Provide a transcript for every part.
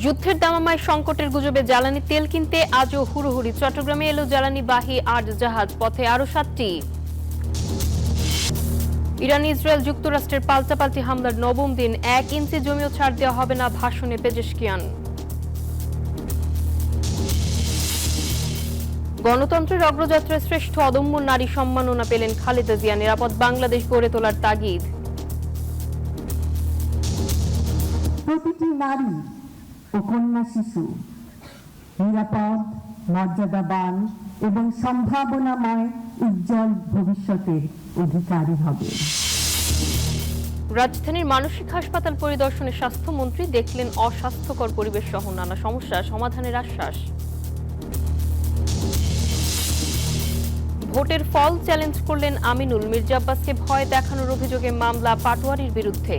যুদ্ধের দামামায় সংকটের গুজবে জ্বালানি তেল কিনতে আজও হুড়োহুড়ি। চট্টগ্রামে এলো জ্বালানিবাহী ৮ জাহাজ, পথে আরো ৭টি। ইরান ইসরায়েল যুক্তরাষ্ট্রের পাল্টাপাল্টি হামলার নবম দিন, ১ ইঞ্চি জমিও ছাড় দেওয়া হবে না, ভাষণে পেজেশকিয়ান। গণতন্ত্রের অগ্রযাত্রায় শ্রেষ্ঠ অদম্য নারী সম্মাননা পেলেন খালেদা জিয়া, নিরাপদ বাংলাদেশ গড়ে তোলার তাগিদ। প্রতিটি নারী ও কন্যা শিশু নিরাপদ, মর্যাদাবান এবং সম্ভাবনাময় উজ্জ্বল ভবিষ্যতের অধিকারী হবে। রাজধানীর মানসিক হাসপাতাল পরিদর্শনে স্বাস্থ্যমন্ত্রী দেখলেন অস্বাস্থ্যকর পরিবেশ সহ নানা সমস্যা সমাধানের আশ্বাস। ভোটের ফল চ্যালেঞ্জ করলেন আমিনুল, মির্জা আব্বাসকে ভয় দেখানোর অভিযোগে মামলা পাটোয়ারির বিরুদ্ধে।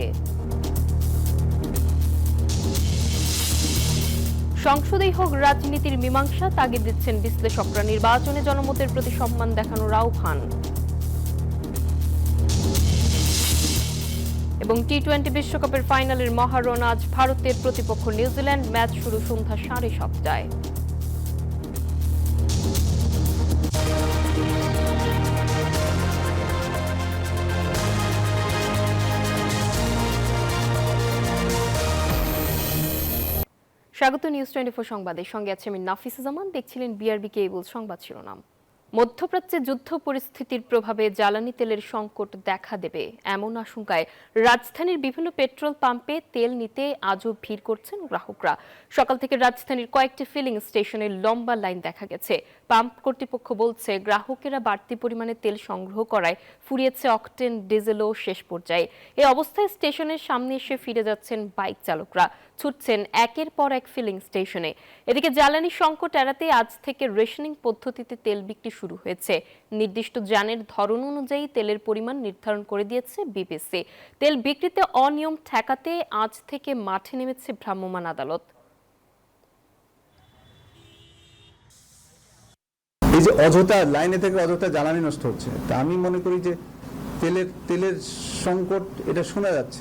সংসদেই হোক রাজনীতির মীমাংসা, তাগিদ দিচ্ছেন বিশ্লেষকরা। নির্বাচনে জনমতের প্রতি সম্মান দেখানোর আহ্বান। এবং টি-20 বিশ্বকাপের ফাইনালের মহারণ আজ। ভারতের প্রতিপক্ষ নিউজিল্যান্ড, ম্যাচ শুরু সন্ধ্যা 7:30টায়। স্বাগত নিউজ 24 সংবাদের সঙ্গে আছে আমি নাফিসা জামান। দেখছিলেন বিআরবি কেবল সংবাদ শিরোনাম। মধ্যপ্রাচ্যে যুদ্ধ পরিস্থিতির প্রভাবে জ্বালানি তেলের সংকট দেখা দেবে এমন আশঙ্কায় রাজধানীর বিভিন্ন পেট্রোল পাম্পে তেল নিতে আজও ভিড় করছেন গ্রাহকরা। সকাল থেকে রাজধানীর কয়েকটি ফিলিং স্টেশনে লম্বা লাইন দেখা গেছে। পাম্প কর্তৃপক্ষ বলছে, গ্রাহকেরা বাড়তি পরিমাণে তেল সংগ্রহ করায় ফুরিয়েছে অকটেন, ডিজেলও শেষ পর্যায়ে। এই অবস্থায় স্টেশনের সামনে এসে ফিরে যাচ্ছেন বাইক চালকরা, ছুটছেন একের পর এক ফিলিং স্টেশনে। এদিকে জ্বালানি সংকট এড়াতে আজ থেকে রেশনিং পদ্ধতিতে তেল বিক্রি শুরু হয়েছে। নির্দিষ্ট যানের ধরন অনুযায়ী তেলের পরিমাণ নির্ধারণ করে দিয়েছে বিপিসি। তেল বিক্রিতে অনিয়ম ঠেকাতে আজ থেকে মাঠে নেমেছে ভ্রাম্যমাণ আদালত। এই যে অযথা লাইনে থেকে অযথা জ্বালানি নষ্ট হচ্ছে, তা আমি মনে করি যে তেলের সংকট এটা শোনা যাচ্ছে,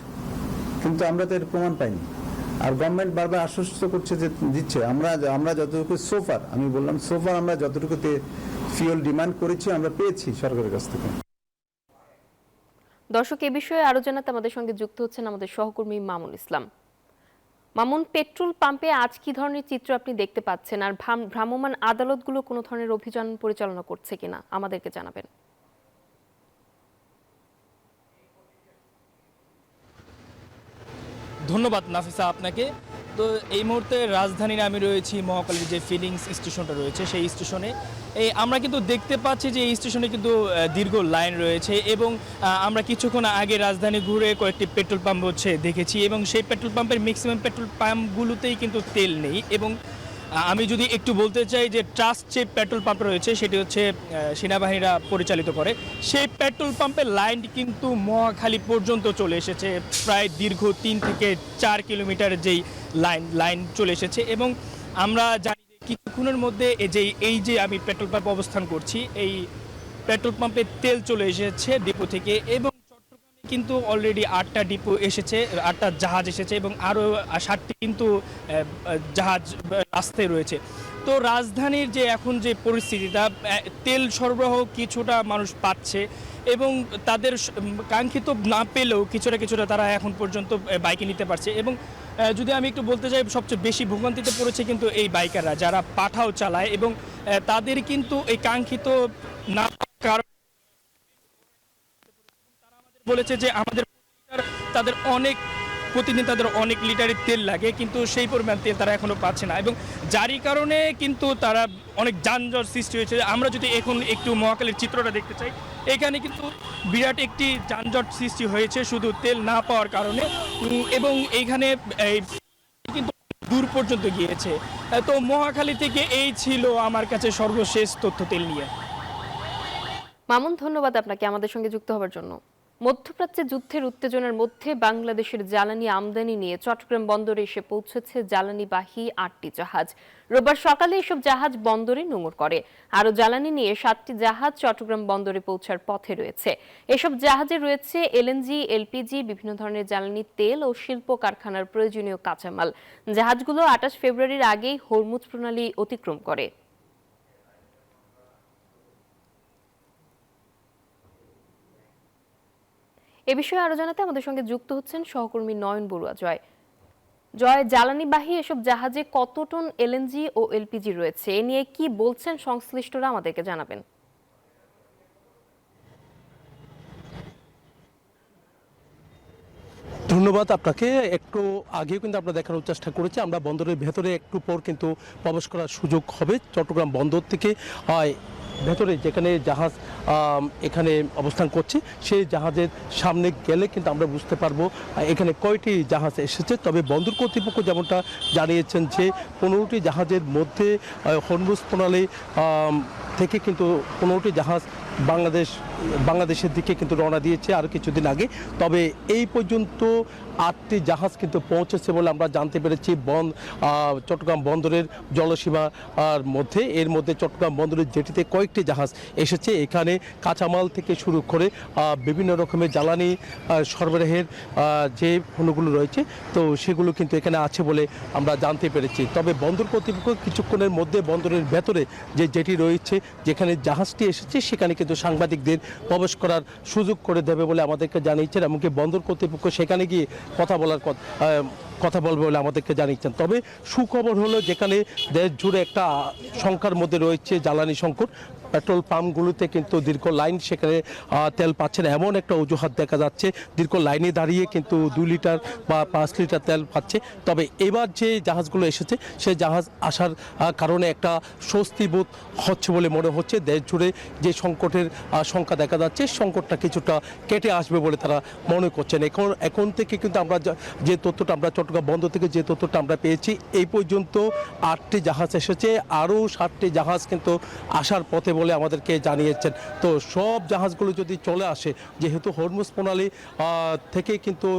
কিন্তু আমরা তো এর প্রমাণ পাইনি। আর গভর্নমেন্ট বারবার আশ্বস্ত করছে যে দিচ্ছে। আমরা যতটুকু সোফার, আমি বললাম সোফার, আমরা যতটুকু ফিউল ডিমান্ড করেছি আমরা পেয়েছি সরকারের কাছ থেকে। দর্শক, এ বিষয়ে আরো জানাতে আমাদের সঙ্গে যুক্ত হচ্ছেন আমাদের সহকর্মী মামুন ইসলাম। মামুন, পেট্রোল পাম্পে আজ কি ধরনের চিত্র আপনি দেখতে পাচ্ছেন, আর ভ্রাম্যমাণ আদালতগুলো কোনো ধরনের অভিযান পরিচালনা করছে কিনা আমাদেরকে জানাবেন। ধন্যবাদ নাফিসা আপনাকে। তো এই মুহূর্তে রাজধানীর আমি রয়েছি মহাখালীর যে ফিলিংস স্টেশনটা রয়েছে সেই স্টেশনে। আমরা কিন্তু দেখতে পাচ্ছি যে এই স্টেশনে কিন্তু দীর্ঘ লাইন রয়েছে এবং আমরা কিছুক্ষণ আগে রাজধানী ঘুরে কয়েকটি পেট্রোল পাম্প দেখেছি এবং সেই পেট্রোল পাম্পের ম্যাক্সিমাম পেট্রোল পাম্পগুলোতেই কিন্তু তেল নেই। এবং আমি যদি একটু বলতে চাই যে ট্রাস্ট যে পেট্রোল পাম্প রয়েছে সেটি হচ্ছে সেনাবাহিনীরা পরিচালিত করে, সেই পেট্রোল পাম্পের লাইন কিন্তু মহাখালী পর্যন্ত চলে এসেছে। প্রায় দীর্ঘ 3 থেকে 4 কিলোমিটার যেই লাইন চলে এসেছে এবং আমরা জানি যে কিছুক্ষণের মধ্যে এই যে আমি পেট্রোল পাম্পে অবস্থান করছি, এই পেট্রোল পাম্পে তেল চলে এসেছে ডিপো থেকে। এবং চট্টগ্রামে কিন্তু অলরেডি 8টা ডিপো এসেছে, 8টা জাহাজ এসেছে এবং আরও 7টি কিন্তু জাহাজ রাস্তায় রয়েছে। তো রাজধানীর যে এখন যে পরিস্থিতিটা, তেল সরবরাহ কিছুটা মানুষ পাচ্ছে এবং তাদের কাঙ্ক্ষিত না পেলেও কিছুটা তারা এখন পর্যন্ত বাইকে নিতে পারছে। এবং যদি আমি একটু বলতে চাই, সবচেয়ে বেশি ভোগান্তিতে পড়েছে কিন্তু এই বাইকাররা যারা পাঠাও চালায় এবং তাদের কিন্তু এই কাঙ্ক্ষিত না কারণ তারা আমাদের বলেছে যে প্রতিদিন তাদের অনেক লিটারের তেল লাগে, কিন্তু সেই পরিমাণ তেল তারা এখনো পাচ্ছে না এবং যারই কারণে কিন্তু তারা অনেক যানজট সৃষ্টি হয়েছে। আমরা যদি এখন একটু মহাখালীর চিত্রটা দেখতে চাই, এখানে কিন্তু বিরাট একটি যানজট সৃষ্টি হয়েছে শুধু তেল না পাওয়ার কারণে এবং এইখানে কিন্তু দূর পর্যন্ত গিয়েছে। তো মহাখালী থেকে এই ছিল আমার কাছে সর্বশেষ তথ্য তেল নিয়ে। মামুন, ধন্যবাদ আপনাকে আমাদের সঙ্গে যুক্ত হওয়ার জন্য। মধ্যপ্রাচ্যে যুদ্ধের উত্তেজনার মধ্যে বাংলাদেশের জ্বালানি আমদানি নিয়ে চট্টগ্রাম বন্দরে এসে পৌঁছেছে জ্বালানিবাহী 8টি জাহাজ। রোববার সকালে এসব জাহাজ বন্দরে নোঙর করে। আরও জ্বালানি নিয়ে 7টি জাহাজ চট্টগ্রাম বন্দরে পৌঁছার পথে রয়েছে। এসব জাহাজে রয়েছে এলএনজি, এলপিজি, বিভিন্ন ধরনের জ্বালানি তেল ও শিল্প কারখানার প্রয়োজনীয় কাঁচামাল। জাহাজগুলো 28 ফেব্রুয়ারির আগেই হরমুজ প্রণালী অতিক্রম করে। এ বিষয়ে আরো জানাতে আমাদের সঙ্গে যুক্ত হচ্ছেন সহকর্মী নয়ন বড়ুয়া। জয়, জ্বালানিবাহী এসব জাহাজে কত টন এলএনজি ও এলপিজি রয়েছে, এ নিয়ে কি বলছেন সংশ্লিষ্টরা, আমাদেরকে জানাবেন। ধন্যবাদ আপনাকে। একটু আগেও কিন্তু আমরা দেখানোর চেষ্টা করেছি, আমরা বন্দরের ভেতরে একটু পর কিন্তু প্রবেশ করার সুযোগ হবে। চট্টগ্রাম বন্দর থেকে ভেতরে যেখানে জাহাজ এখানে অবস্থান করছে সেই জাহাজের সামনে গেলে কিন্তু আমরা বুঝতে পারবো এখানে কয়টি জাহাজ এসেছে। তবে বন্দর কর্তৃপক্ষ যেমনটা জানিয়েছেন যে 15টি জাহাজের মধ্যে হরমুজ প্রণালী থেকে কিন্তু 15টি জাহাজ বাংলাদেশের দিকে কিন্তু রওনা দিয়েছে আর কিছুদিন আগে। তবে এই পর্যন্ত 8টি জাহাজ কিন্তু পৌঁছেছে বলে আমরা জানতে পেরেছি চট্টগ্রাম বন্দরের জলসীমার মধ্যে। এর মধ্যে চট্টগ্রাম বন্দরের জেটিতে কয়েকটি জাহাজ এসেছে। এখানে কাঁচামাল থেকে শুরু করে বিভিন্ন রকমের জ্বালানি সরবরাহের যে পণ্যগুলো রয়েছে তো সেগুলো কিন্তু এখানে আছে বলে আমরা জানতে পেরেছি। তবে বন্দর কর্তৃপক্ষ কিছুক্ষণের মধ্যে বন্দরের ভেতরে যে জেটি রয়েছে যেখানে জাহাজটি এসেছে সেখানে কিন্তু সাংবাদিকদের প্রবেশ করার সুযোগ করে দেবে বলে আমাদেরকে জানিয়েছেন। এমনকি বন্দর কর্তৃপক্ষ সেখানে গিয়ে কথা বলবে বলে আমাদেরকে জানিয়েছেন। তবে সুখবর হলো যেখানে দেশ জুড়ে একটা সংখ্যার মধ্যে রয়েছে জ্বালানি সংকট, পেট্রোল পাম্পগুলোতে কিন্তু দীর্ঘ লাইন, সেখানে তেল পাচ্ছে না এমন একটা অজুহাত দেখা যাচ্ছে। দীর্ঘ লাইনে দাঁড়িয়ে কিন্তু 2 লিটার বা 5 লিটার তেল পাচ্ছে। তবে এবার যে জাহাজগুলো এসেছে সেই জাহাজ আসার কারণে একটা স্বস্তি বোধ হচ্ছে বলে মনে হচ্ছে। দেশ জুড়ে যে সংকটের সংখ্যা দেখা যাচ্ছে সংকটটা কিছুটা কেটে আসবে বলে তারা মনে করছেন। এখন থেকে কিন্তু আমরা যে তথ্যটা আমরা চট্টগ্রাম বন্দর থেকে যে তথ্যটা আমরা পেয়েছি, এই পর্যন্ত 8টি জাহাজ এসেছে, আরও 7টি জাহাজ কিন্তু আসার পথে বলে আমাদেরকে জানিয়েছেন। তো সব জাহাজগুলো যদি চলে আসে, যেহেতু হরমুজ প্রণালী থেকে কিন্তু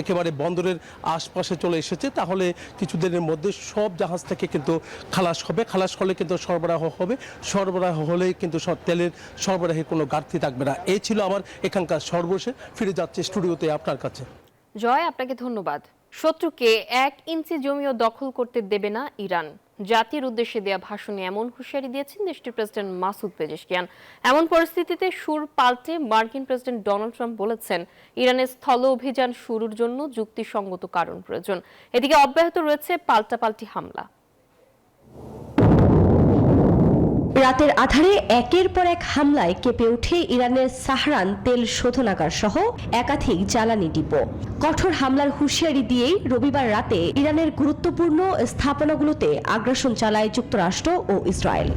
একেবারে বন্দরের আশপাশে চলে এসেছে, তাহলে কিছুদিনের মধ্যে সব জাহাজ থেকে কিন্তু খালাস হবে। খালাস হলে কিন্তু সরবরাহ হবে, সরবরাহ হলে কিন্তু তেলের সরবরাহের কোনো ঘাটতি থাকবে না। এই ছিল আমার এখানকার সর্বশেষ। ফিরে যাচ্ছে স্টুডিওতে আপনার কাছে। জয়, আপনাকে ধন্যবাদ। শত্রুকে 1 ইঞ্চি জমিও দখল করতে দেবে না ইরান। জাতির উদ্দেশ্যে দেয়া ভাষণে এমন হুঁশিয়ারি দিয়েছেন দেশটির প্রেসিডেন্ট মাসুদ পেজেশকিয়ান। এমন পরিস্থিতিতে সুর পাল্টে মার্কিন প্রেসিডেন্ট ডোনাল্ড ট্রাম্প বলেছেন, ইরানের স্থল অভিযান শুরুর জন্য যুক্তিসঙ্গত কারণ প্রয়োজন। এদিকে অব্যাহত রয়েছে পাল্টাপাল্টি হামলা। রাতের আধারে একের পর এক হামলায় কেঁপে ওঠে ইরানের সাহরান তেল শোধনাগার সহ একাধিক জ্বালানি ডিপো। কঠোর হামলার হুঁশিয়ারি দিয়েই রবিবার রাতে ইরানের গুরুত্বপূর্ণ স্থাপনাগুলোতে আগ্রাসন চালায় যুক্তরাষ্ট্র ও ইসরায়েল।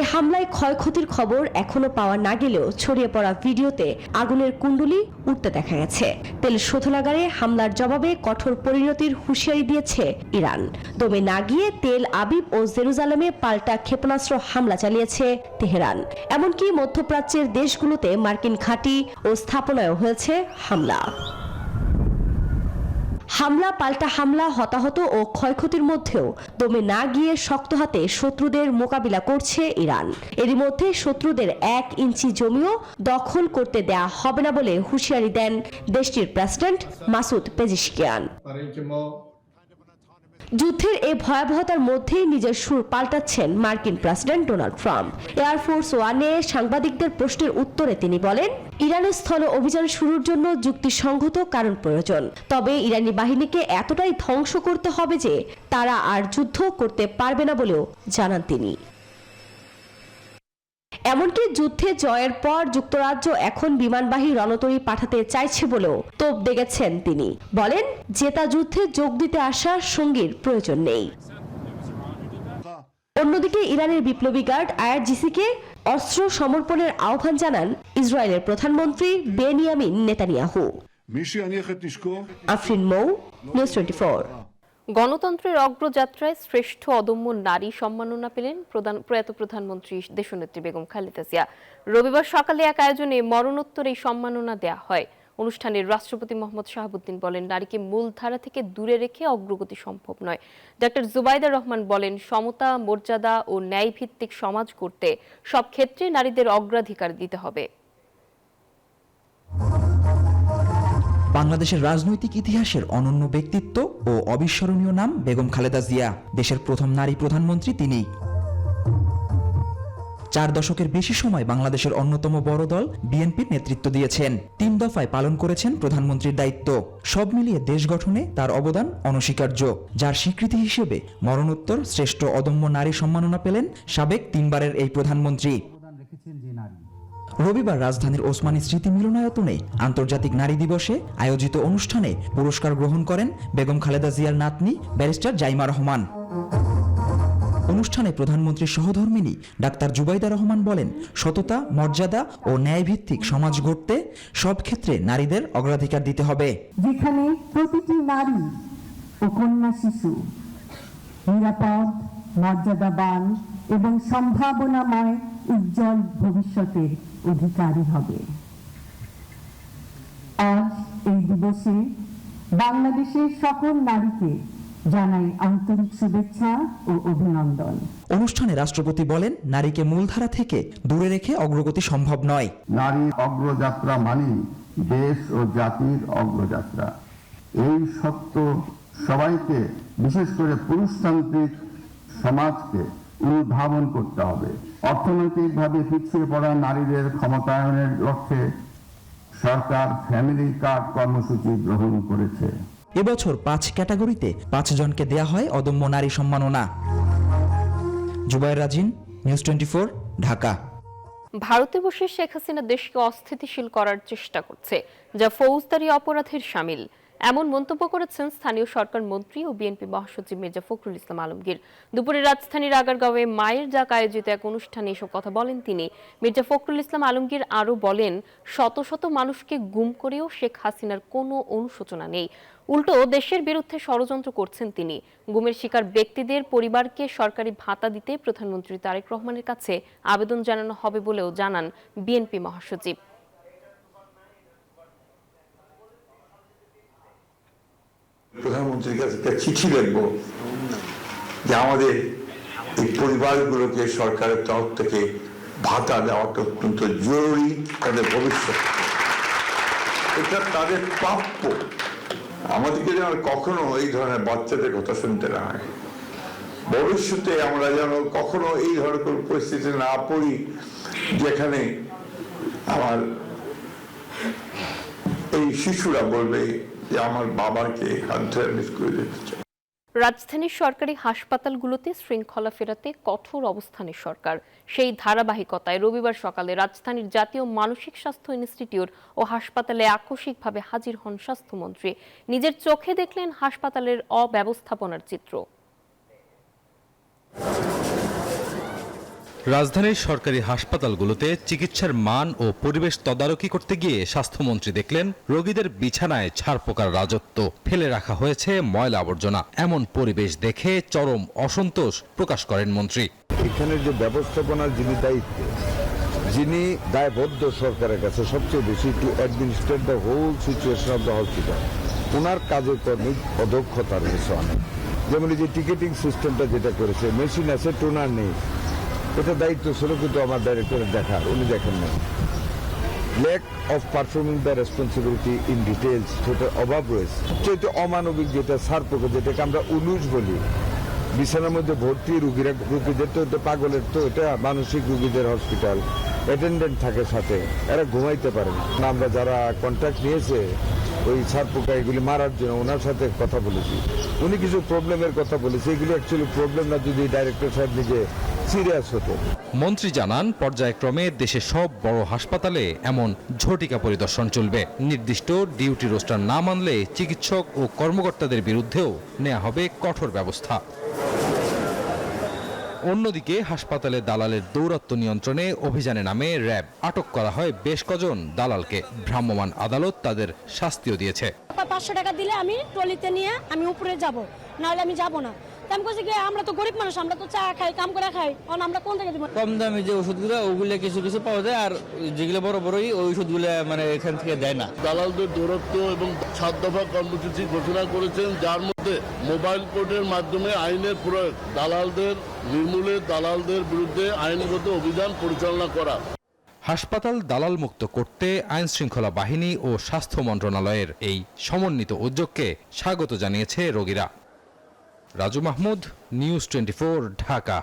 এই হামলায় ক্ষয়ক্ষতির খবর এখনো পাওয়া না গেলেও ছড়িয়ে পড়া ভিডিওতে আগুনের কুণ্ডলি উঠতে দেখা গেছে। তেল শোধনাগারে হামলার জবাবে কঠোর পরিণতির হুঁশিয়ারি দিয়েছে ইরান। দমে না গিয়ে তেল আবিব ও জেরুজালেমে পাল্টা ক্ষেপণাস্ত্র হামলা চালিয়েছে তেহরান। এমনকি মধ্যপ্রাচ্যের দেশগুলোতে মার্কিন ঘাঁটি ও স্থাপনায়ও হয়েছে হামলা। হামলা পাল্টা হামলা, হতাহত ও ক্ষয়ক্ষতির মধ্যেও দমে না গিয়ে শক্ত হাতে শত্রুদের মোকাবিলা করছে ইরান। এরই মধ্যে শত্রুদের 1 ইঞ্চি জমিও দখল করতে দেয়া হবে না বলে হুঁশিয়ারি দেন দেশটির প্রেসিডেন্ট মাসুদ পেজেশকিয়ান। যুদ্ধের এই ভয়াবহতার মধ্যেই নিজের সুর পাল্টাচ্ছেন মার্কিন প্রেসিডেন্ট ডোনাল্ড ট্রাম্প। এয়ারফোর্স ওয়ানে সাংবাদিকদের প্রশ্নের উত্তরে তিনি বলেন, ইরানের স্থল অভিযান শুরুর জন্য যুক্তিসঙ্গত কারণ প্রয়োজন। তবে ইরানি বাহিনীকে এতটাই ধ্বংস করতে হবে যে তারা আর যুদ্ধ করতে পারবে না বলেও জানান তিনি। এমনকি যুদ্ধে জয়ের পর যুক্তরাজ্য এখন বিমানবাহী রণতরী পাঠাতে চাইছে বলেও তোপ দেগেছেন তিনি। বলেন, জেতা যুদ্ধে যোগ দিতে আসা সঙ্গীর প্রয়োজন নেই। অন্যদিকে ইরানের বিপ্লবী গার্ড আইআরজিসিকে অস্ত্র সমর্পণের আহ্বান জানান ইসরায়েলের প্রধানমন্ত্রী বেনিয়ামিন নেতানিয়াহু। আফরিন মৌ, নিউজ 24। গণতন্ত্রের অগ্রযাত্রায় শ্রেষ্ঠ অদম্য নারী সম্মাননা পেলেন প্রয়াত প্রধানমন্ত্রী দেশনেত্রী বেগম খালেদা জিয়া। রবিবার সকালে এক আয়োজনে মরণোত্তর এই সম্মাননা দেয়া হয়। অনুষ্ঠানে রাষ্ট্রপতি মোহাম্মদ শাহাবুদ্দিন বলেন, নারীকে মূলধারা থেকে দূরে রেখে অগ্রগতি সম্ভব নয়। ডক্টর জুবাইদা রহমান বলেন, সমতা, মর্যাদা ও ন্যায়ভিত্তিক সমাজ গড়তে সব ক্ষেত্রে নারীদের অগ্রাধিকার দিতে হবে। বাংলাদেশের রাজনৈতিক ইতিহাসের অনন্য ব্যক্তিত্ব ও অবিস্মরণীয় নাম বেগম খালেদা জিয়া। দেশের প্রথম নারী প্রধানমন্ত্রী তিনি। 4 দশকের বেশি সময় বাংলাদেশের অন্যতম বড় দল বিএনপির নেতৃত্ব দিয়েছেন। 3 দফায় পালন করেছেন প্রধানমন্ত্রীর দায়িত্ব। সব মিলিয়ে দেশ গঠনে তার অবদান অনস্বীকার্য, যার স্বীকৃতি হিসেবে মরণোত্তর শ্রেষ্ঠ অদম্য নারী সম্মাননা পেলেন সাবেক 3 বারের এই প্রধানমন্ত্রী। রবিবার রাজধানীর ওসমানী স্মৃতি মিলনায়তনে আন্তর্জাতিক নারী দিবসে আয়োজিত অনুষ্ঠানে পুরস্কার গ্রহণ করেন বেগম খালেদা জিয়ার নাতনি ব্যারিস্টার জাইমা রহমান। অনুষ্ঠানে প্রধানমন্ত্রীর সহধর্মিণী ডাক্তার জুবাইদা রহমান বলেন, সততা, মর্যাদা ও ন্যায়ভিত্তিক সমাজ গড়তে সব ক্ষেত্রে নারীদের অগ্রাধিকার দিতে হবে। যেখানে প্রতিটি নারী ও কন্যা শিশু নিরাপদ, মর্যাদাবান এবং সম্ভাবনাময় উজ্জ্বল ভবিষ্যতের অধিকারী হবে। আজ এই দিবসে বাংলাদেশের সকল নারীকে জানাই আন্তরিক শুভেচ্ছা ও অভিনন্দন। অনুষ্ঠানে রাষ্ট্রপতি বলেন, নারীকে মূলধারা থেকে দূরে রেখে অগ্রগতি সম্ভব নয়। নারীর অগ্রযাত্রা মানে দেশ ও জাতির অগ্রযাত্রা। এই সত্য সবাইকে, বিশেষ করে পুরুষতান্ত্রিক সমাজকে অনুধাবন করতে হবে। অর্থনৈতিকভাবে পিছিয়ে পড়া নারীদের ক্ষমতায়নের লক্ষ্যে সরকার ফ্যামিলি কার্ড কর্মসূচি গ্রহণ করেছে। এবছর 5 ক্যাটাগরিতে 5 জনকে দেয়া হয় অদম্য নারী সম্মাননা। জুবায়ের রাজিন, নিউজ 24, ঢাকা। ভারতে বসে শেখ হাসিনা দেশকে অস্থিতিশীল করার চেষ্টা করছে, যা ফৌজদারি অপরাধের শামিল, এমন মন্তব্য করেছেন স্থানীয় সরকার মন্ত্রী ও বিএনপি মহাসচিব মির্জা ফখরুল ইসলাম আলমগীর। দুপুরে রাজধানীর আগারগাঁওয়ে মায়ের ডাক আয়োজিত এক অনুষ্ঠানে এসব কথা বলেন তিনি। মির্জা ফখরুল ইসলাম আলমগীর আরও বলেন, শত শত মানুষকে গুম করেও শেখ হাসিনার কোনো অনুশোচনা নেই, উল্টো দেশের বিরুদ্ধে ষড়যন্ত্র করছেন তিনি। গুমের শিকার ব্যক্তিদের পরিবারকে সরকারি ভাতা দিতে প্রধানমন্ত্রী তারেক রহমানের কাছে আবেদন জানানো হবে বলেও জানান বিএনপি মহাসচিব। প্রধানমন্ত্রীর কাছে একটা চিঠি লিখবো যে আমাদের এই পরিবারগুলোকে সরকারের তরফ থেকে ভাতা দেওয়াটা অত্যন্ত জরুরি, তাদের ভবিষ্যৎ, এটা তাদের প্রাপ্য। আমাদেরকে যেন কখনো এই ধরনের বাচ্চাদের কথা শুনতে না হয়, ভবিষ্যতে আমরা যেন কখনো এই ধরনের কোনো পরিস্থিতি না পড়ি যেখানে আমার এই শিশুরা বলবে যে আমার বাবাকে হাত ধরে মিস করে দিতে চাই। রাজধানীর সরকারি হাসপাতালগুলোতে শৃঙ্খলা ফেরাতে কঠোর অবস্থানের সরকার। সেই ধারাবাহিকতায় রবিবার সকালে রাজধানীর জাতীয় মানসিক স্বাস্থ্য ইনস্টিটিউট ও হাসপাতালে আকস্মিকভাবে হাজির হন স্বাস্থ্যমন্ত্রী। নিজের চোখে দেখলেন হাসপাতালের অব্যবস্থাপনার চিত্র। রাজধানীর সরকারি হাসপাতালগুলোতে চিকিৎসার মান ও পরিবেশ তদারকি করতে গিয়ে স্বাস্থ্যমন্ত্রী দেখলেন রোগীদের বিছানায় ছারপোকার রাজত্ব, ফেলে রাখা হয়েছে ময়লা আবর্জনা। এমন পরিবেশ দেখে চরম অসন্তোষ প্রকাশ করেন মন্ত্রী। এখানে যে ব্যবস্থাপনার যিনি দায়িত্বে, যিনি দায়বদ্ধ সরকারের কাছে সবচেয়ে বেশি to administrate the whole situation of the hospital, ওনার কাজে কর্মী অদক্ষতা রয়েছে অনেক। যেমন এই যে টিকেটিং সিস্টেমটা যেটা করেছে, মেশিন আছে, টোনার নেই, এটা দায়িত্ব ছিল কিন্তু আমার ডাইরেক্টরের দেখার, উনি দেখেন না। Lack of performing the responsibility in details, সেটার অভাব রয়েছে। সবচেয়ে অমানবিক যেটা সারপোকা, যেটাকে আমরা উলুজ বলি, বিছানার মধ্যে ভর্তি রুগীদের তো এটা পাগলের, তো এটা মানসিক রুগীদের হসপিটাল, অ্যাটেন্ডেন্ট থাকে সাথে, এরা ঘুমাইতে পারে না। আমরা যারা কন্ট্রাক্ট নিয়েছে ওই সারপোকা এগুলি মারার জন্য, ওনার সাথে কথা বলেছি, উনি কিছু প্রবলেমের কথা বলেছে। এগুলি অ্যাকচুয়ালি প্রবলেম না, যদি ডাইরেক্টর সাহেব নিজে সিরিয়াস হতো। মন্ত্রী জানান, পর্যায়ক্রমে দেশের সব বড় হাসপাতালে এমন ঝটিকা পরিদর্শন চলবে। নির্দিষ্ট ডিউটি রোস্টার না মানলে চিকিৎসক ও কর্মকর্তাদের বিরুদ্ধেও নেওয়া হবে কঠোর ব্যবস্থা। অন্যদিকে হাসপাতালে দালালের দৌরাত্ম্য নিয়ন্ত্রণে অভিযানে নামে র্যাব। আটক করা হয় বেশ কজন দালালকে। ভ্রাম্যমাণ আদালত তাদের শাস্তিও দিয়েছে। 500 টাকা দিলে আমি ট্রলিতে নিয়ে আমি উপরে যাব, নাহলে আমি যাবো না। আমি বলছি কি আমরা তো গরিব মানুষ, আমরা তো চা খাই, কাম করে খাই, কারণ আমরা কোন থেকে দিব? কম দামে যে ওষুধগুলো ওগুলো কিছু কিছু পাওয়া যায়, আর যেগুলো বড় বড়ই ওই ওষুধগুলো মানে এখান থেকে দেয় না। দালালদের দৌরত্ব এবং 7 দফা কর্মসূচি ঘোষণা করেছেন, যার মধ্যে মোবাইল কোর্টের মাধ্যমে আইনের প্রয়োগ, দালালদের নির্মূলে দালালদের বিরুদ্ধে আইনগত অভিযান পরিচালনা করা। হাসপাতাল দালাল মুক্ত করতে আইন শৃঙ্খলা বাহিনী ও স্বাস্থ্য মন্ত্রণালয়ের এই সমন্বিত উদ্যোগকে স্বাগত জানিয়েছে রোগীরা। রাজু মাহমুদ, নিউজ 24, ঢাকা।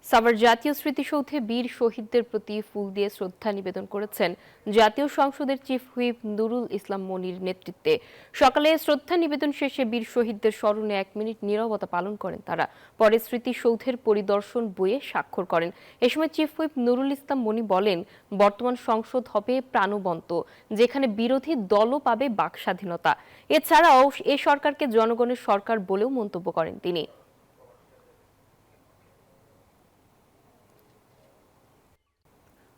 সাভার জাতীয় স্মৃতিসৌধে বীর শহীদদের প্রতি ফুল দিয়ে শ্রদ্ধা নিবেদন করেছেন জাতীয় সংসদের চিফ হুইপ নুরুল ইসলাম মনির নেতৃত্বে। সকালে শ্রদ্ধা নিবেদন শেষে বীর শহীদদের স্মরণে 1 মিনিট নীরবতা পালন করেন তারা। পরে স্মৃতিসৌধের পরিদর্শন বইয়ে স্বাক্ষর করেন। এ সময় চিফ হুইপ নুরুল ইসলাম মনি বলেন, বর্তমান সংসদ হবে প্রাণবন্ত, যেখানে বিরোধী দলও পাবে বাক স্বাধীনতা। এছাড়াও এ সরকারকে জনগণের সরকার বলেও মন্তব্য করেন তিনি।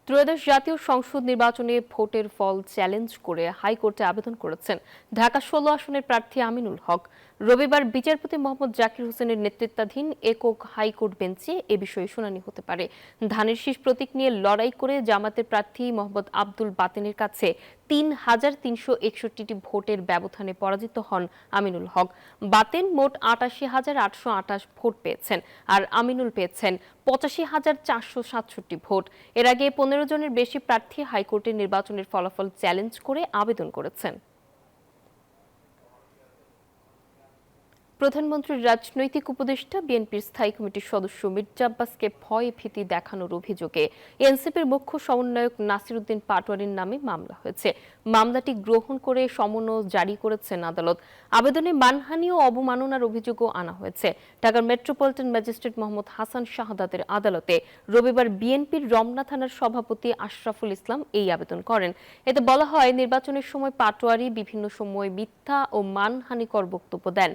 ত্রয়োদশ জাতীয় সংসদ নির্বাচনে ভোটের ফল চ্যালেঞ্জ করে হাইকোর্টে আবেদন করেছেন ঢাকা 16 আসনের প্রার্থী আমিনুল হক। রবিবার বিচারপতি মোহাম্মদ জাকির হোসেনের নেতৃত্বাধীন একক হাইকোর্ট বেঞ্চে এ বিষয়ে শুনানি হতে পারে। ধানের শীষ প্রতীক নিয়ে লড়াই করে জামাতের প্রার্থী মোহাম্মদ আব্দুল বাতেনের কাছে ৩,৩৬১টি ভোটের ব্যবধানে পরাজিত হন আমিনুল হক। বাতেন মোট ৮৮,৮২৮ ভোট পেয়েছেন, আর আমিনুল পেয়েছেন ৮৫,৪৬৭ ভোট। এর আগে 15 জনের বেশি প্রার্থী হাইকোর্টের নির্বাচনের ফলাফল চ্যালেঞ্জ করে আবেদন করেছেন। প্রধানমন্ত্রীর রাজনৈতিক উপদেষ্টা বিএনপির স্থায়ী কমিটির সদস্য মির্জা আব্বাসকে ভয় ভীতি দেখানোর অভিযোগে এনসিপির মুখ্য সমন্বয়ক নাসির উদ্দিন পাটোয়ারির নামে মামলা হয়েছে। মামলাটি গ্রহণ করে সমন জারি করেছেন আদালত। আবেদনে মানহানি ও অবমাননার অভিযোগও আনা হয়েছে। ঢাকার মেট্রোপলিটন ম্যাজিস্ট্রেট মোহাম্মদ হাসান শাহাদাতের আদালতে রবিবার বিএনপির রমনা থানার সভাপতি আশরাফুল ইসলাম এই আবেদন করেন। এতে বলা হয়, নির্বাচনের সময় পাটোয়ারি বিভিন্ন সময় মিথ্যা ও মানহানিকর বক্তব্য দেন,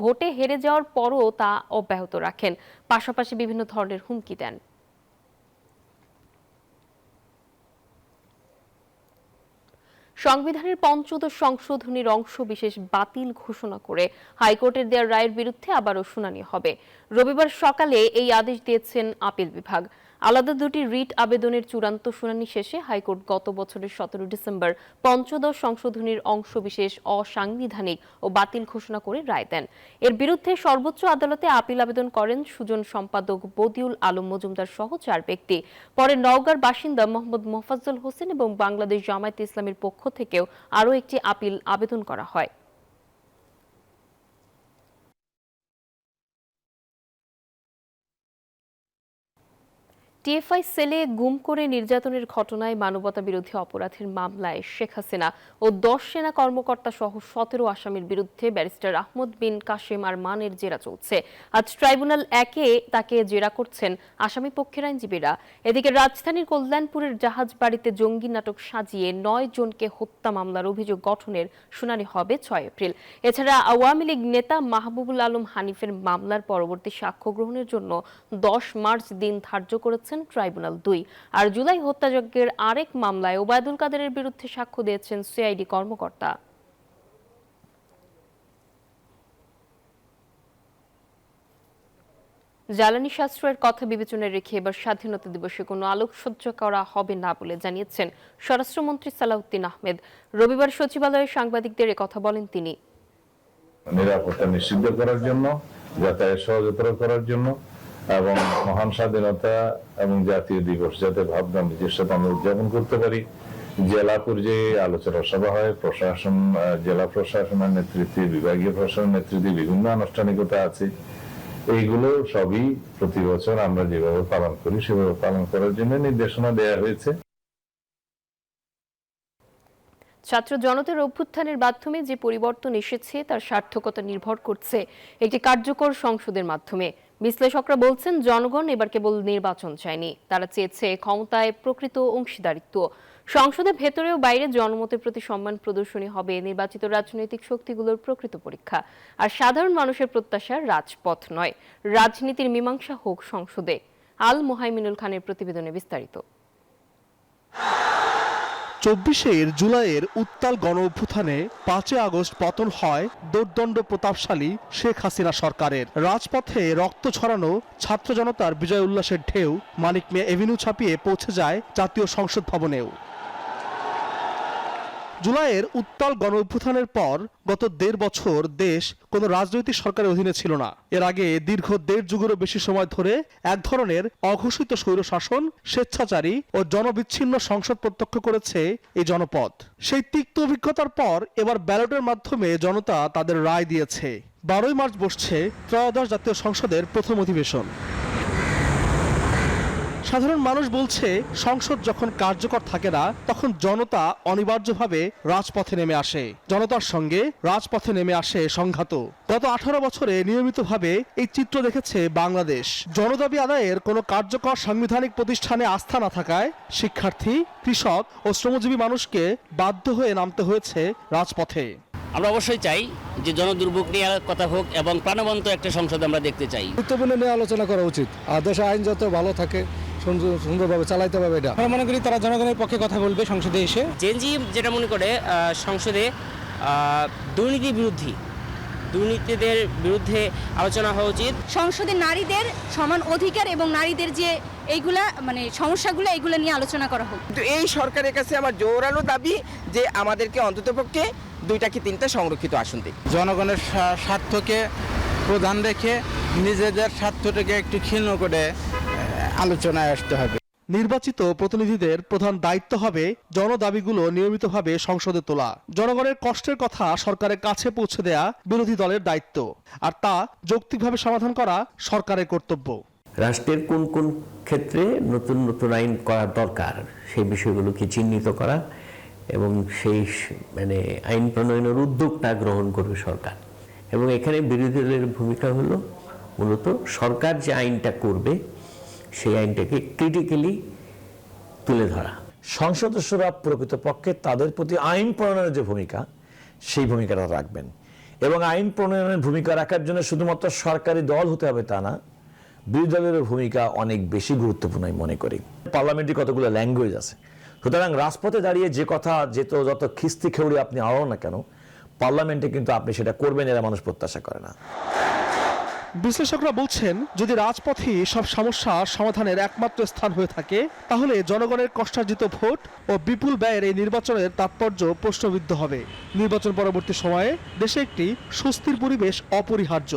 ভোটে হেরে যাওয়ার পরও তা অব্যাহত রাখেন, পাশাপাশি বিভিন্ন ধরনের হুমকি দেন। সংবিধানের ৫ম সংশোধনীর অংশ বিশেষ বাতিল ঘোষণা করে হাইকোর্টের দেওয়া রায়ের বিরুদ্ধে আবারও শুনানি হবে। রবিবার সকালে এই আদেশ দিয়েছেন আপিল বিভাগ। আলাদা দুটি রিট আবেদনের চূড়ান্ত শুনানি শেষে হাইকোর্ট গত বছরের 17 ডিসেম্বর ৫ম সংশোধনীর অংশ বিশেষ অসাংবিধানিক ও বাতিল ঘোষণা করে রায় দেন। এর বিরুদ্ধে সর্বোচ্চ আদালতে আপিল আবেদন করেন সুজন সম্পাদক বদিউল আলম মজুমদার সহ 4 ব্যক্তি। পরে নওগাঁর বাসিন্দা মোহাম্মদ মোফাজ্জল হোসেন এবং বাংলাদেশ জামায়াতে ইসলামীর পক্ষ থেকেও আরও একটি আপিল আবেদন করা হয়। টিএফআই সেলে গুম করে নির্যাতনের ঘটনায় মানবতাবিরোধী অপরাধের মামলায় শেখ হাসিনা ও 10 সেনা কর্মকর্তা সহ 17 আসামির বিরুদ্ধে ব্যারিস্টার আহমদ বিন কাশেম আরমানের জেরা চলছে। আজ ট্রাইব্যুনাল 1-এ তাকে জেরা করছেন আসামি পক্ষের আইনজীবীরা। এদিকে রাজধানীর কল্যাণপুরের জাহাজবাড়িতে জঙ্গি নাটক সাজিয়ে 9 জনকে হত্যা মামলার অভিযোগ গঠনের শুনানি হবে 6 এপ্রিল। এছাড়া আওয়ামী লীগ নেতা মাহবুবুল আলম হানিফের মামলার পরবর্তী সাক্ষ্য গ্রহণের জন্য 10 মার্চ দিন ধার্য করেছেন ট্রাইব্যুনাল 2। আর জুলাই হত্যাযজ্ঞের আরেক মামলায় ওবায়দুল কাদেরের বিরুদ্ধে সাক্ষ্য দিয়েছেন সিআইডি কর্মকর্তা। জ্বালানি সাশ্রয়ের কথা বিবেচনায় রেখে এবার স্বাধীনতা দিবসে কোনো আলোকসজ্জা করা হবে না বলে জানিয়েছেন স্বরাষ্ট্রমন্ত্রী সালাউদ্দিন আহমেদ। রবিবার সচিবালয়ে সাংবাদিকদের কথা বলেন তিনি। নিরাপত্তা নিশ্চিত করার জন্য, যাতায়াত সহজতর করার জন্য এবং মহান স্বাধীনতা এবং জাতীয় দিবস যাতে ভাবগাম্ভীর্যের সাথে আমরা উদযাপন করতে পারি, জেলা পর্যায়ে আলোচনা সভা হয়, প্রশাসন, জেলা প্রশাসনের নেতৃত্বে, বিভাগীয় প্রশাসনের নেতৃত্বে বিভিন্ন আনুষ্ঠানিকতা আছে। এইগুলো সবই প্রতি বছর আমরা যেভাবে পালন করি সেভাবে পালন করার জন্য নির্দেশনা দেওয়া হয়েছে। ছাত্র জনতার অভ্যুত্থানের মাধ্যমে যে পরিবর্তন এসেছে তার সার্থকতা নির্ভর করছে একটি কার্যকর সংসদের মাধ্যমে। বিশ্লেষকরা বলছেন, জনগণ এবার কেবল নির্বাচন চায়নি, তারা চেয়েছে ক্ষমতায় প্রকৃত অংশীদারিত্ব। সংসদের ভেতরে ও বাইরে জনমতের প্রতি সম্মান প্রদর্শনী হবে নির্বাচিত রাজনৈতিক শক্তিগুলোর প্রকৃত পরীক্ষা। আর সাধারণ মানুষের প্রত্যাশা রাজপথ নয়, রাজনীতির মীমাংসা হোক সংসদে। আল মোহাইমিনুল খানের প্রতিবেদনে বিস্তারিত। 2024-এর জুলাইয়ের উত্তাল গণ অভ্যুত্থানে 5 আগস্ট পতন হয় দোর্দণ্ড প্রতাপশালী শেখ হাসিনা সরকারের। রাজপথে রক্ত ছড়ানো ছাত্র জনতার বিজয় উল্লাসের ঢেউ মানিক মিয়া এভিনিউ ছাপিয়ে পৌঁছে যায় জাতীয় সংসদ ভবনেও। জুলাইয়ের উত্তাল গণ অভ্যুত্থানের পর গত 1.5 বছর দেশ কোনো রাজনৈতিক সরকারের অধীনে ছিল না। এর আগে দীর্ঘ 1.5 যুগেরও বেশি সময় ধরে এক ধরনের অঘোষিত স্বৈরশাসন, স্বেচ্ছাচারী ও জনবিচ্ছিন্ন সংসদ প্রত্যক্ষ করেছে এই জনপদ। সেই তিক্ত অভিজ্ঞতার পর এবার ব্যালটের মাধ্যমে জনতা তাদের রায় দিয়েছে। 12ই মার্চ বসছে ত্রয়োদশ জাতীয় সংসদের প্রথম অধিবেশন। সাধারণ মানুষ বলছে, সংসদ যখন কার্যকর থাকে না তখন জনতা অনিবার্যভাবে রাজপথে নেমে আসে। জনতার সঙ্গে রাজপথে নেমে আসে সংঘাত। গত 18 বছরে নিয়মিতভাবে এই চিত্র দেখেছে বাংলাদেশ। জনদাবি আদায়ের কোনো কার্যকর সাংবিধানিক প্রতিষ্ঠানে আস্থা না থাকায় শিক্ষার্থী, কৃষক ও শ্রমজীবী মানুষকে বাধ্য হয়ে নামতে হয়েছে রাজপথে। আমরা অবশ্যই চাই যে জনদুর্ভোগ নিয়ে কথা হোক এবং প্রাণবন্ত একটা সংসদ আমরা দেখতে চাই। গুরুত্বপূর্ণ নিয়ে আলোচনা করা উচিত। আর দেশে আইন যত ভালো থাকে সুন্দরভাবে চালাইতে পারবে। এটা আমরা মনে করি তারা জনগণের পক্ষে কথা বলবে সংসদে এসে। জেনজি যেটা মনে করে সংসদে দুর্নীতিদের বিরুদ্ধে আলোচনা হওয়া উচিত। সংসদে নারীদের সমান অধিকার এবং নারীদের যে এইগুলা মানে সমস্যাগুলো এইগুলো নিয়ে আলোচনা করা হোক। কিন্তু এই সরকারের কাছে আমার জোরালো দাবি যে আমাদেরকে অন্ততপক্ষে 2টা কি 3টা সংরক্ষিত আসন দিক। জনগণের স্বার্থকে প্রধান রেখে নিজেদের স্বার্থটাকে একটু ক্ষীণ করে আলোচনায় আসতে হবে। নির্বাচিত প্রতিনিধিদের প্রধান দায়িত্ব হবে জনদাবিগুলো নিয়মিতভাবে সংসদে তোলা। জনগণের কষ্টের কথা সরকারের কাছে পৌঁছে দেয়া বিরোধী দলের দায়িত্ব, আর তা যৌক্তিকভাবে সমাধান করা সরকারের কর্তব্য। রাষ্ট্রের কোন কোন ক্ষেত্রে নতুন নতুন আইন করা দরকার সেই বিষয়গুলোকে চিহ্নিত করা এবং সেই আইন প্রণয়নের উদ্যোগটা গ্রহণ করবে সরকার। এবং এখানে বিরোধী দলের ভূমিকা হলো মূলত সরকার যে আইনটা করবে সেই আইনটাকে ক্রিটিক্যালি তুলে ধরা। সংসদ সদস্যরা প্রকৃতপক্ষে তাদের প্রতি আইন প্রণয়নের যে ভূমিকা সেই ভূমিকাটা রাখবেন এবং আইন প্রণয়নের ভূমিকা রাখার জন্য শুধুমাত্র সরকারি দল হতে হবে তা না, বিরোধী দলের ভূমিকা অনেক বেশি গুরুত্বপূর্ণ আমি মনে করি। পার্লামেন্টে কতগুলো ল্যাঙ্গুয়েজ আছে, সুতরাং রাজপথে দাঁড়িয়ে যে কথা যত খিস্তি খেউড়ি আপনি আড়ো না কেন, পার্লামেন্টে কিন্তু আপনি সেটা করবেন, এরা মানুষ প্রত্যাশা করে না। বিশ্লেষকরা বলছেন, যদি রাজপথই সব সমস্যার সমাধানের একমাত্র স্থান হয়ে থাকে তাহলে জনগণের কষ্টার্জিত ভোট ও বিপুল ব্যয়ের এই নির্বাচনের তাৎপর্য প্রশ্নবিদ্ধ হবে। নির্বাচন পরবর্তী সময়ে দেশে একটি সুস্থির পরিবেশ অপরিহার্য।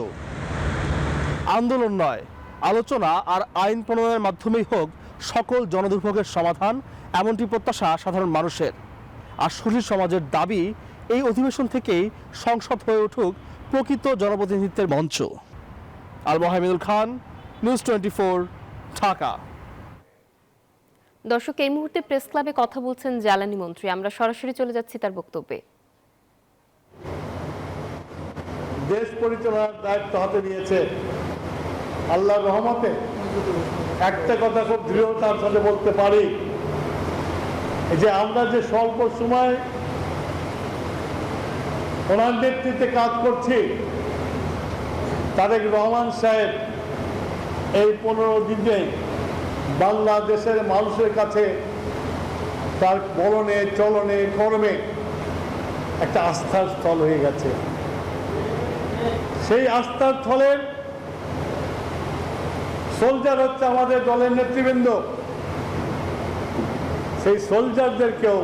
আন্দোলন নয়, আলোচনা আর আইন প্রণয়নের মাধ্যমেই হোক সকল জনদুর্ভোগের সমাধান, এমনটি প্রত্যাশা সাধারণ মানুষের। আর সুশীল সমাজের দাবি, এই অধিবেশন থেকেই সংসদ হয়ে উঠুক প্রকৃত জনপ্রতিনিধিত্বের মঞ্চ। আল মোহাম্মদুল খান, নিউজ 24, ঢাকা। দর্শক, এই মুহূর্তে প্রেস ক্লাবে কথা বলছেন জ্বালানি মন্ত্রী। আমরা সরাসরি চলে যাচ্ছি তার বক্তব্যে। দেশ পরিচালনার দায়িত্ব হাতে নিয়েছে আল্লাহর রহমতে। একটা কথা খুব দৃঢ়তার সাথে বলতে পারি, যে আমরা যে স্বল্প সময় ওনার নেতৃত্বে কাজ করছি, তারেক রহমান সাহেব এই 15 দিনে বাংলাদেশের মানুষের কাছে তার বলনে, চলনে, কর্মে একটা আস্থার স্থল হয়ে গেছে। সেই আস্থার স্থলের সোলজার হচ্ছে আমাদের দলের নেতৃবৃন্দ। সেই সোলজারদেরকেও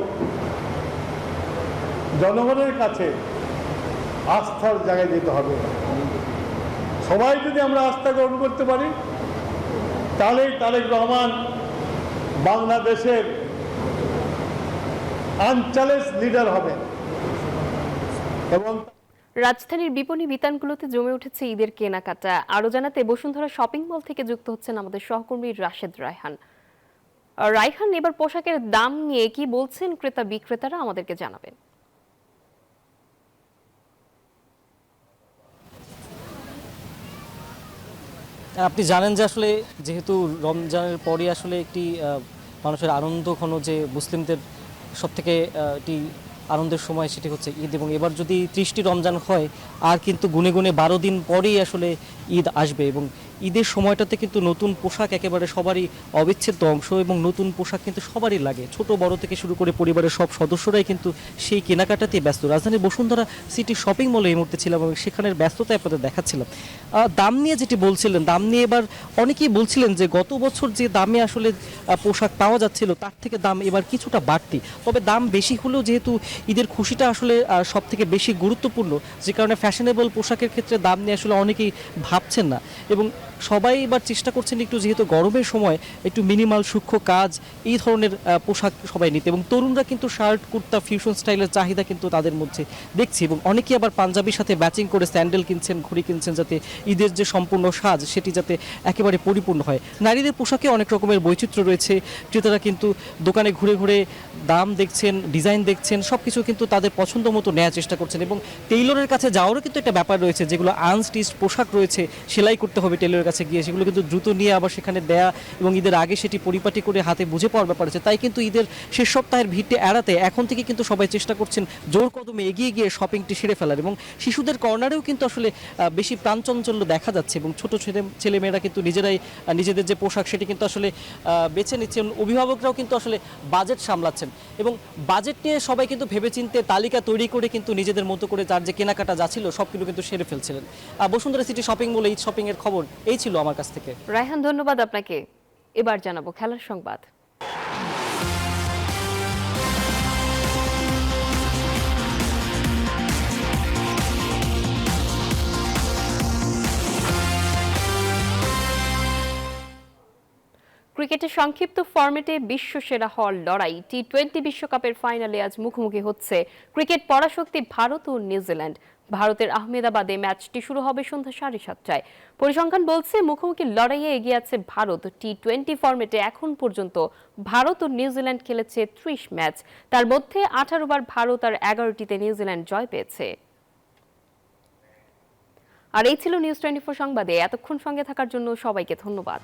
জনগণের কাছে আস্থার জায়গায় যেতে হবে। সবাই যদি আমরা আস্থা গ্রহণ করতে পারি, তাহলেই তারেক রহমান বাংলাদেশের আনচ্যালেঞ্জ লিডার হবে। এবং রাজধানীর বিপণী বিতানগুলোতে জমে উঠেছে ঈদের কেনাকাটা। আরো জানাতে বসুন্ধরা শপিং মল থেকে যুক্ত হচ্ছেন আমাদের সহকর্মী রাশেদ রায়হান। রায়হান, এবার পোশাকের দাম নিয়ে কি বলছেন ক্রেতা বিক্রেতারা, আমাদেরকে জানাবেন। আপনি জানেন যে আসলে যেহেতু রমজানের পরে আসলে একটি মানুষের আনন্দ ঘন, যে মুসলিমদের সবথেকে একটি আনন্দের সময় সেটি হচ্ছে ঈদ, এবং এবার যদি 30টি রমজান হয় আর কিন্তু গুনে গুনে 12 দিন পরেই আসলে ঈদ আসবে, এবং ঈদের সময়টাতে কিন্তু নতুন পোশাক একেবারে সবারই অবিচ্ছেদ্য অংশ, এবং নতুন পোশাক কিন্তু সবারই লাগে, ছোট বড় থেকে শুরু করে পরিবারের সব সদস্যরাই কিন্তু সেই কেনাকাটাতেই ব্যস্ত। রাজধানীর বসুন্ধরা সিটি শপিং মলে এই মুহূর্তে ছিলাম এবং সেখানের ব্যস্ততা আপনাদের দেখাচ্ছিলাম। দাম নিয়ে যেটি বলছিলেন, দাম নিয়ে এবার অনেকেই বলছিলেন যে গত বছর যে দামে আসলে পোশাক পাওয়া যাচ্ছিল তার থেকে দাম এবার কিছুটা বাড়তি। তবে দাম বেশি হলেও যেহেতু ঈদের খুশিটা আসলে সব থেকে বেশি গুরুত্বপূর্ণ, যে কারণে ফ্যাশনেবল পোশাকের ক্ষেত্রে দাম নিয়ে আসলে অনেকেই ভাবছেন না, এবং সবাই এবার চেষ্টা করছেন একটু, যেহেতু গরমের সময় একটু মিনিমাল সূক্ষ্ম কাজ এই ধরনের পোশাক সবাই নিতে, এবং তরুণরা কিন্তু শার্ট কুর্তা ফিউশন স্টাইলের চাহিদা কিন্তু তাদের মধ্যে দেখছি, এবং অনেকেই আবার পাঞ্জাবির সাথে ম্যাচিং করে স্যান্ডেল কিনছেন, ঘড়ি কিনছেন, যাতে ঈদের যে সম্পূর্ণ সাজ সেটি যাতে একেবারে পরিপূর্ণ হয়। নারীদের পোশাকে অনেক রকমের বৈচিত্র্য রয়েছে, ক্রেতারা কিন্তু দোকানে ঘুরে ঘুরে দাম দেখছেন, ডিজাইন দেখছেন, সব কিছু কিন্তু তাদের পছন্দ মতো নেওয়ার চেষ্টা করছেন, এবং টেইলরের কাছে যাওয়ারও কিন্তু একটা ব্যাপার রয়েছে, যেগুলো আনস্টিচড পোশাক রয়েছে সেলাই করতে হবে টেইলরের কাছে গিয়ে, সেগুলো কিন্তু দ্রুত নিয়ে আবার সেখানে দেয়া এবং ঈদের আগে সেটি পরিপাটি করে হাতে বুঝে পাওয়ার ব্যাপার আছে। তাই কিন্তু ঈদের শেষ সপ্তাহের ভিড়টি এড়াতে এখন থেকে কিন্তু সবাই চেষ্টা করছেন জোর কদমে এগিয়ে গিয়ে শপিংটি সেরে ফেলার, এবং শিশুদের কর্নারেও কিন্তু আসলে বেশি প্রাণচঞ্চল্য দেখা যাচ্ছে, এবং ছোট ছেলেমেয়েরা কিন্তু নিজেরাই নিজেদের যে পোশাক সেটি কিন্তু আসলে বেছে নিচ্ছেন। অভিভাবকরাও কিন্তু আসলে বাজেট সামলাচ্ছেন, এবং বাজেট নিয়ে সবাই কিন্তু ভেবেচিন্তে তালিকা তৈরি করে কিন্তু নিজেদের মতো করে যার যে কেনাকাটা যা ছিল সব কিন্তু সেরে ফেলছিলেন। বসুন্ধরা সিটি শপিং মলে ঈদ শপিং এর খবর এই ছিল আমার কাছ থেকে। রায়হান, ধন্যবাদ আপনাকে। এবার জানাবো খেলার সংবাদ। ক্রিকেটের সংক্ষিপ্ত ফরম্যাটে বিশ্বসেরা হওয়ার লড়াই টি-20 বিশ্বকাপের ফাইনালে আজ মুখোমুখি হচ্ছে ক্রিকেট পরাশক্তি ভারত ও নিউজিল্যান্ড। ভারতের আহমেদাবাদে ম্যাচটি শুরু হবে সন্ধ্যা 7:30টায়। পরিসংখ্যান বলছে মুখোমুখি লড়াইয়ে এগিয়ে আছে ভারত। টি-20 ফরম্যাটে এখন পর্যন্ত ভারত ও নিউজিল্যান্ড খেলেছে 30 ম্যাচ, তার মধ্যে 18 বার ভারত আর 11টিতে নিউজিল্যান্ড জয় পেয়েছে। আর এই ছিল নিউজ 24 সংবাদে। এতক্ষণ সঙ্গে থাকার জন্য সবাইকে ধন্যবাদ।